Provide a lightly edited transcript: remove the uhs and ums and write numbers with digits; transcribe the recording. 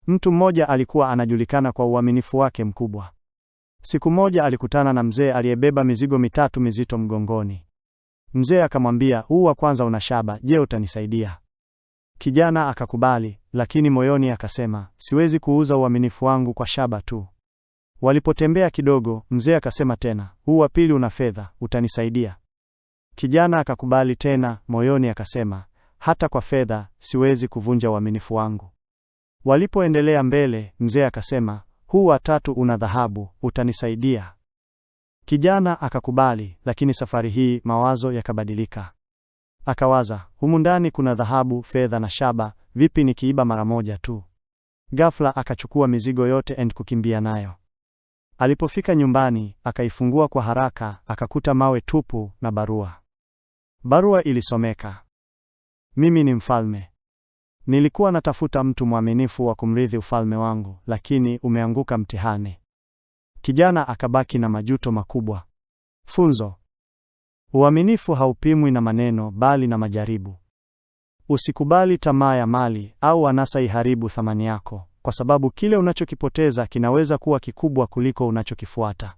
Mtu mmoja alikuwa anajulikana kwa uaminifu wake mkubwa. Siku moja alikutana na mzee aliyebeba mizigo mitatu mizito mgongoni. Mzee akamwambia, "Huu wa kwanza una shaba, je, utanisaidia?" Kijana akakubali, lakini moyoni akasema, "Siwezi kuuza uaminifu wangu kwa shaba tu." Walipotembea kidogo, mzee akasema tena, "Huu wa pili una fedha, utanisaidia?" Kijana akakubali tena, moyoni akasema, "Hata kwa fedha siwezi kuvunja uaminifu wangu." Walipoendelea mbele, mzee akasema, "Huu wa tatu una dhahabu, utanisaidia?" Kijana akakubali, lakini safari hii mawazo yakabadilika. Akawaza, humu ndani kuna dhahabu, fedha na shaba, vipi nikiiba mara moja tu? Ghafla akachukua mizigo yote na kukimbia nayo. Alipofika nyumbani, akaifungua kwa haraka, akakuta mawe tupu na barua. Barua ilisomeka, "Mimi ni mfalme. Nilikuwa natafuta mtu mwaminifu wa kumrithi ufalme wangu, lakini umeanguka mtihani." Kijana akabaki na majuto makubwa. Funzo: uaminifu haupimwi na maneno bali na majaribu. Usikubali tamaa ya mali au anasa iharibu thamani yako, kwa sababu kile unachokipoteza kinaweza kuwa kikubwa kuliko unachokifuata.